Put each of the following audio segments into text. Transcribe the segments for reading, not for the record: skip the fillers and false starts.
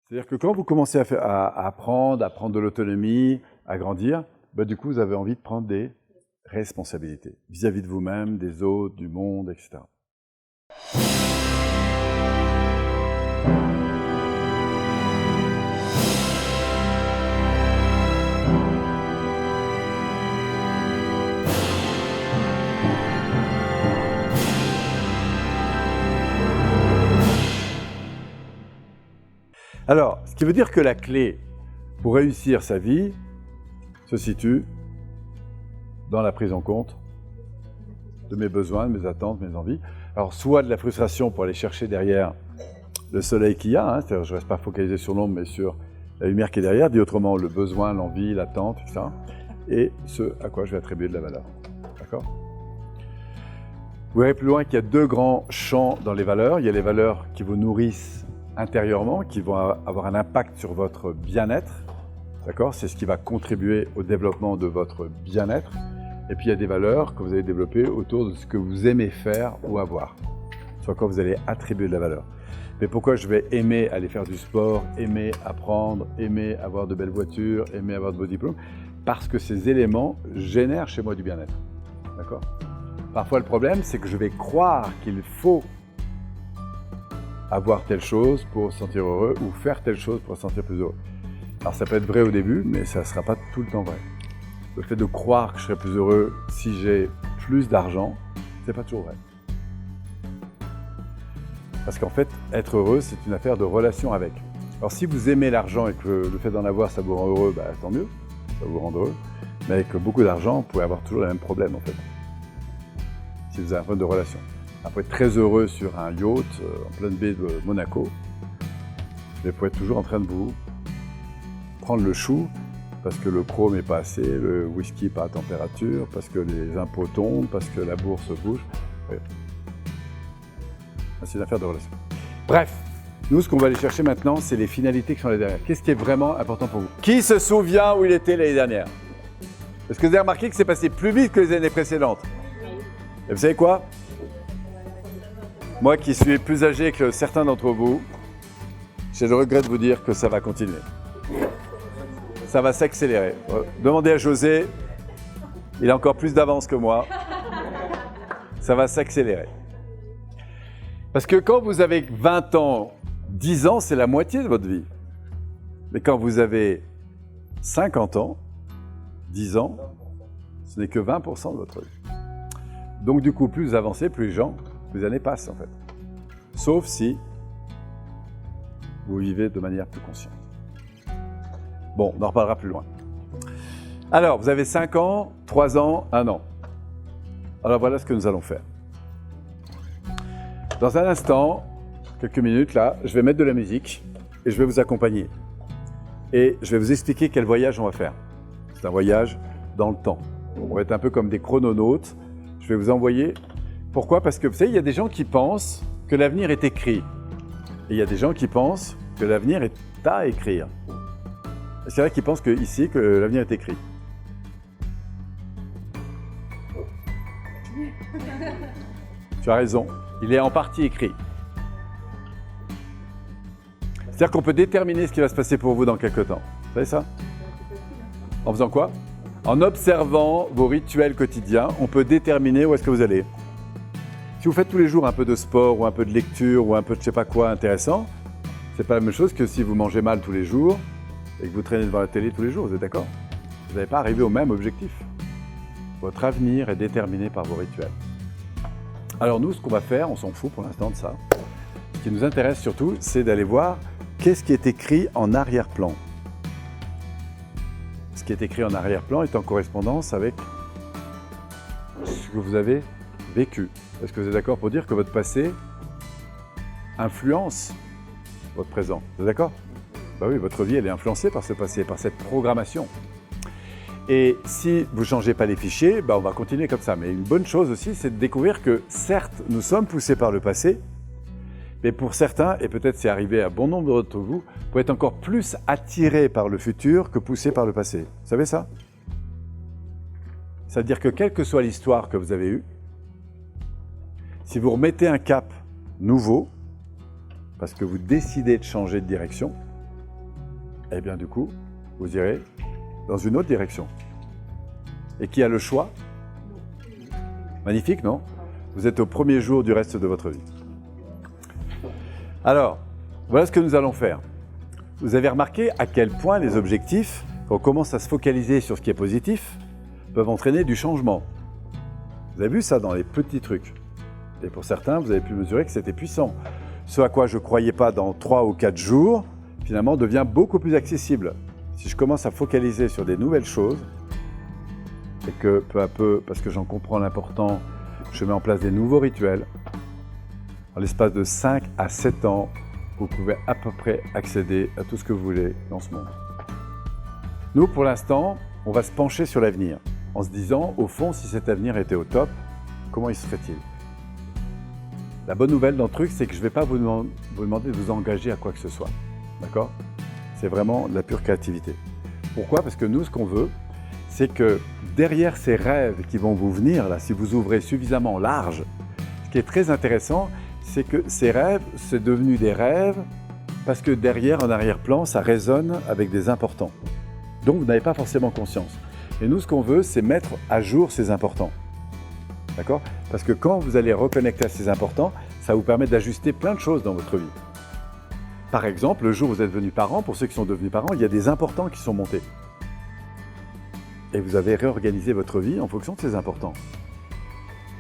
C'est-à-dire que quand vous commencez à apprendre, à prendre de l'autonomie, à grandir, du coup, vous avez envie de prendre des responsabilités vis-à-vis de vous-même, des autres, du monde, etc. Alors, ce qui veut dire que la clé pour réussir sa vie se situe dans la prise en compte de mes besoins, de mes attentes, de mes envies. Alors, soit de la frustration pour aller chercher derrière le soleil qu'il y a, c'est-à-dire je ne reste pas focalisé sur l'ombre, mais sur la lumière qui est derrière, dit autrement le besoin, l'envie, l'attente, etc. Et ce à quoi je vais attribuer de la valeur. D'accord ? Vous verrez plus loin qu'il y a deux grands champs dans les valeurs. Il y a les valeurs qui vous nourrissent intérieurement, qui vont avoir un impact sur votre bien-être. D'accord ? C'est ce qui va contribuer au développement de votre bien-être. Et puis il y a des valeurs que vous allez développer autour de ce que vous aimez faire ou avoir. Sur quoi vous allez attribuer de la valeur. Mais pourquoi je vais aimer aller faire du sport, aimer apprendre, aimer avoir de belles voitures, aimer avoir de beaux diplômes ? Parce que ces éléments génèrent chez moi du bien-être. D'accord ? Parfois le problème, c'est que je vais croire qu'il faut avoir telle chose pour se sentir heureux ou faire telle chose pour se sentir plus heureux. Alors ça peut être vrai au début, mais ça ne sera pas tout le temps vrai. Le fait de croire que je serai plus heureux si j'ai plus d'argent, c'est pas toujours vrai. Parce qu'en fait, être heureux, c'est une affaire de relation avec. Alors si vous aimez l'argent et que le fait d'en avoir, ça vous rend heureux, tant mieux, ça vous rend heureux. Mais avec beaucoup d'argent, vous pouvez avoir toujours le même problème en fait. Si vous avez un problème de relation. Vous pouvez être très heureux sur un yacht en pleine baie de Monaco, mais vous pouvez être toujours en train de vous prendre le chou parce que le chrome n'est pas assez, le whisky n'est pas à température, parce que les impôts tombent, parce que la bourse bouge. Oui. C'est une affaire de relation. Bref, nous, ce qu'on va aller chercher maintenant, c'est les finalités qui sont là derrière. Qu'est-ce qui est vraiment important pour vous ? Qui se souvient où il était l'année dernière ? Est-ce que vous avez remarqué que c'est passé plus vite que les années précédentes ? Et vous savez quoi ? Moi qui suis plus âgé que certains d'entre vous, j'ai le regret de vous dire que ça va continuer. Ça va s'accélérer. Demandez à José, il a encore plus d'avance que moi. Ça va s'accélérer. Parce que quand vous avez 20 ans, 10 ans, c'est la moitié de votre vie. Mais quand vous avez 50 ans, 10 ans, ce n'est que 20% de votre vie. Donc du coup, plus vous avancez, plus les années passent en fait. Sauf si vous vivez de manière plus consciente. Bon, on en reparlera plus loin. Alors, vous avez 5 ans, 3 ans, 1 an. Alors voilà ce que nous allons faire. Dans un instant, quelques minutes là, je vais mettre de la musique et je vais vous accompagner. Et je vais vous expliquer quel voyage on va faire. C'est un voyage dans le temps. On va être un peu comme des chrononautes. Je vais vous envoyer. Pourquoi ? Parce que vous savez, il y a des gens qui pensent que l'avenir est écrit. Et il y a des gens qui pensent que l'avenir est à écrire. C'est vrai qu'ils pensent que l'avenir est écrit. Tu as raison, il est en partie écrit. C'est-à-dire qu'on peut déterminer ce qui va se passer pour vous dans quelques temps. Vous savez ça ? En faisant quoi ? En observant vos rituels quotidiens, on peut déterminer où est-ce que vous allez. Si vous faites tous les jours un peu de sport ou un peu de lecture ou un peu de je sais pas quoi intéressant, c'est pas la même chose que si vous mangez mal tous les jours et que vous traînez devant la télé tous les jours, vous êtes d'accord ? Vous n'allez pas arriver au même objectif. Votre avenir est déterminé par vos rituels. Alors nous, ce qu'on va faire, on s'en fout pour l'instant de ça. Ce qui nous intéresse surtout, c'est d'aller voir qu'est-ce qui est écrit en arrière-plan. Ce qui est écrit en arrière-plan est en correspondance avec ce que vous avez vécu. Est-ce que vous êtes d'accord pour dire que votre passé influence votre présent ? Vous êtes d'accord ? Ben oui, votre vie, elle est influencée par ce passé, par cette programmation. Et si vous ne changez pas les fichiers, on va continuer comme ça. Mais une bonne chose aussi, c'est de découvrir que certes, nous sommes poussés par le passé, mais pour certains, et peut-être c'est arrivé à bon nombre d'entre vous, vous pouvez être encore plus attirés par le futur que poussés par le passé. Vous savez ça ? Ça veut dire que quelle que soit l'histoire que vous avez eue, si vous remettez un cap nouveau, parce que vous décidez de changer de direction, eh bien du coup, vous irez dans une autre direction. Et qui a le choix? Magnifique, non? Vous êtes au premier jour du reste de votre vie. Alors, voilà ce que nous allons faire. Vous avez remarqué à quel point les objectifs, quand on commence à se focaliser sur ce qui est positif, peuvent entraîner du changement. Vous avez vu ça dans les petits trucs. Et pour certains, vous avez pu mesurer que c'était puissant. Ce à quoi je ne croyais pas dans 3 ou 4 jours, finalement, devient beaucoup plus accessible. Si je commence à focaliser sur des nouvelles choses, et que peu à peu, parce que j'en comprends l'important, je mets en place des nouveaux rituels, en l'espace de 5 à 7 ans, vous pouvez à peu près accéder à tout ce que vous voulez dans ce monde. Nous, pour l'instant, on va se pencher sur l'avenir, en se disant, au fond, si cet avenir était au top, comment il serait-il? La bonne nouvelle dans le truc, c'est que je ne vais pas vous demander de vous engager à quoi que ce soit. D'accord? C'est vraiment de la pure créativité. Pourquoi? Parce que nous, ce qu'on veut, c'est que derrière ces rêves qui vont vous venir, là, si vous ouvrez suffisamment large, ce qui est très intéressant, c'est que ces rêves, c'est devenu des rêves parce que derrière, en arrière-plan, ça résonne avec des importants. Donc, vous n'avez pas forcément conscience. Et nous, ce qu'on veut, c'est mettre à jour ces importants. D'accord? Parce que quand vous allez reconnecter à ces importants, ça va vous permettre d'ajuster plein de choses dans votre vie. Par exemple, le jour où vous êtes devenu parent, pour ceux qui sont devenus parents, il y a des importants qui sont montés. Et vous avez réorganisé votre vie en fonction de ces importants.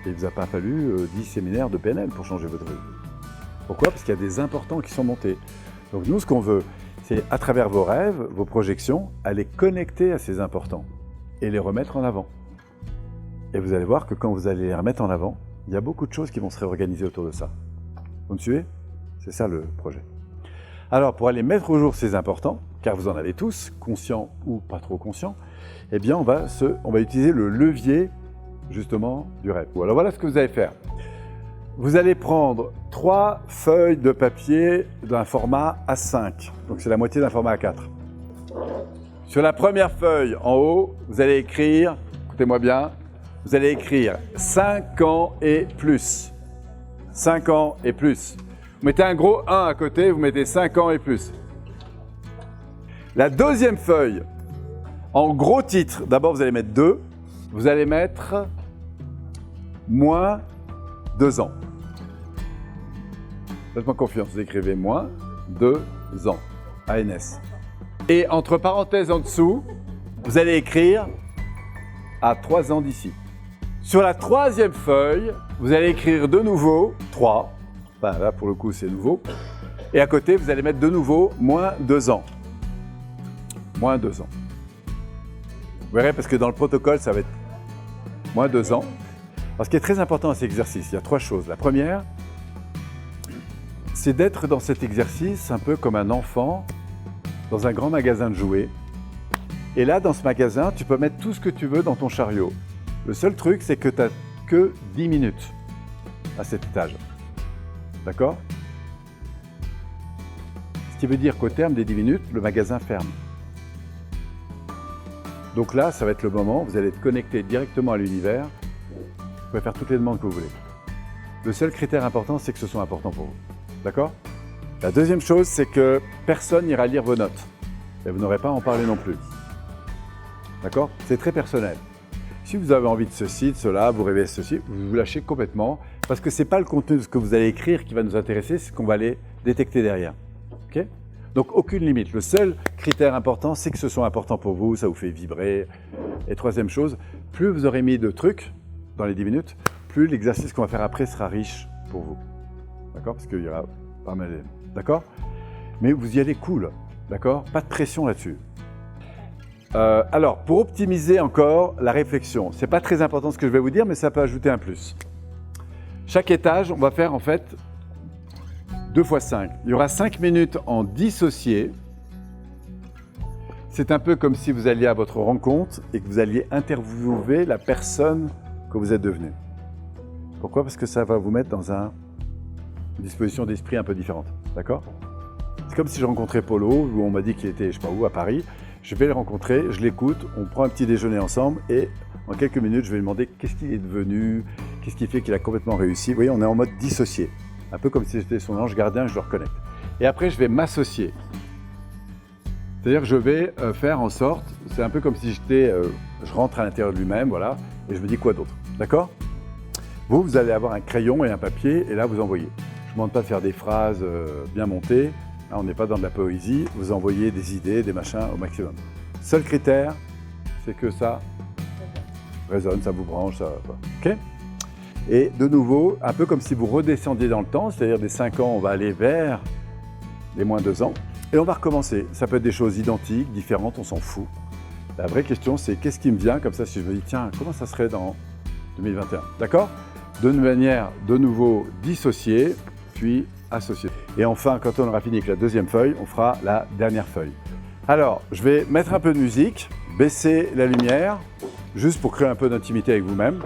Et il ne vous a pas fallu 10 séminaires de PNL pour changer votre vie. Pourquoi? Parce qu'il y a des importants qui sont montés. Donc nous, ce qu'on veut, c'est à travers vos rêves, vos projections, aller connecter à ces importants et les remettre en avant. Et vous allez voir que quand vous allez les remettre en avant, il y a beaucoup de choses qui vont se réorganiser autour de ça. Vous me suivez? C'est ça le projet. Alors, pour aller mettre au jour ces importants, car vous en avez tous, conscients ou pas trop conscients, eh bien, on va utiliser le levier, justement, du rêve. Alors, voilà ce que vous allez faire. Vous allez prendre 3 feuilles de papier d'un format A5. Donc, c'est la moitié d'un format A4. Sur la première feuille, en haut, vous allez écrire, écoutez-moi bien, vous allez écrire 5 ans et plus. 5 ans et plus. Vous mettez un gros 1 à côté, vous mettez 5 ans et plus. La deuxième feuille, en gros titre, d'abord vous allez mettre 2, vous allez mettre moins 2 ans. Faites-moi confiance, vous écrivez moins 2 ans, ANS. Et entre parenthèses en dessous, vous allez écrire à 3 ans d'ici. Sur la troisième feuille, vous allez écrire de nouveau 3. Enfin, là, pour le coup, c'est nouveau. Et à côté, vous allez mettre de nouveau moins 2 ans. Moins 2 ans. Vous verrez, parce que dans le protocole, ça va être moins 2 ans. Alors, ce qui est très important dans cet exercice, il y a 3 choses. La première, c'est d'être dans cet exercice un peu comme un enfant dans un grand magasin de jouets. Et là, dans ce magasin, tu peux mettre tout ce que tu veux dans ton chariot. Le seul truc, c'est que tu n'as que 10 minutes à cet étage. D'accord? Ce qui veut dire qu'au terme des 10 minutes, le magasin ferme. Donc là, ça va être le moment où vous allez être connecté directement à l'univers. Vous pouvez faire toutes les demandes que vous voulez. Le seul critère important, c'est que ce soit important pour vous. D'accord? La deuxième chose, c'est que personne n'ira lire vos notes. Et vous n'aurez pas à en parler non plus. D'accord? C'est très personnel. Si vous avez envie de ceci, de cela, vous rêvez de ceci, vous vous lâchez complètement parce que ce n'est pas le contenu de ce que vous allez écrire qui va nous intéresser, c'est ce qu'on va aller détecter derrière. Okay? Donc, aucune limite. Le seul critère important, c'est que ce soit important pour vous, ça vous fait vibrer. Et troisième chose, plus vous aurez mis de trucs dans les 10 minutes, plus l'exercice qu'on va faire après sera riche pour vous. D'accord? Parce qu'il y aura pas mal d'éléments. D'accord? Mais vous y allez cool. D'accord? Pas de pression là-dessus. Alors, pour optimiser encore la réflexion, ce n'est pas très important ce que je vais vous dire, mais ça peut ajouter un plus. Chaque étage, on va faire en fait 2 x 5. Il y aura 5 minutes en dissocié. C'est un peu comme si vous alliez à votre rencontre et que vous alliez interviewer la personne que vous êtes devenu. Pourquoi? Parce que ça va vous mettre dans une disposition d'esprit un peu différente. D'accord? C'est comme si je rencontrais Polo, où on m'a dit qu'il était, je ne sais pas où, à Paris. Je vais le rencontrer, je l'écoute, on prend un petit déjeuner ensemble et en quelques minutes, je vais lui demander qu'est-ce qu'il est devenu, qu'est-ce qui fait qu'il a complètement réussi. Vous voyez, on est en mode dissocié. Un peu comme si j'étais son ange gardien, je le reconnecte. Et après, je vais m'associer. C'est-à-dire que je vais faire en sorte, c'est un peu comme si je rentre à l'intérieur de lui-même, voilà, et je me dis quoi d'autre, d'accord? Vous allez avoir un crayon et un papier, et là, vous envoyez. Je ne vous demande pas de faire des phrases bien montées, là, on n'est pas dans de la poésie, vous envoyez des idées, des machins au maximum. Seul critère, c'est que ça résonne, ça vous branche, ça, ok? Et de nouveau, un peu comme si vous redescendiez dans le temps, c'est-à-dire des 5 ans, on va aller vers les moins 2 ans, et on va recommencer. Ça peut être des choses identiques, différentes, on s'en fout. La vraie question, c'est qu'est-ce qui me vient comme ça si je me dis, tiens, comment ça serait dans 2021, d'accord? De manière de nouveau dissociée, puis associée. Et enfin, quand on aura fini avec la deuxième feuille, on fera la dernière feuille. Alors, je vais mettre un peu de musique, baisser la lumière, juste pour créer un peu d'intimité avec vous-même.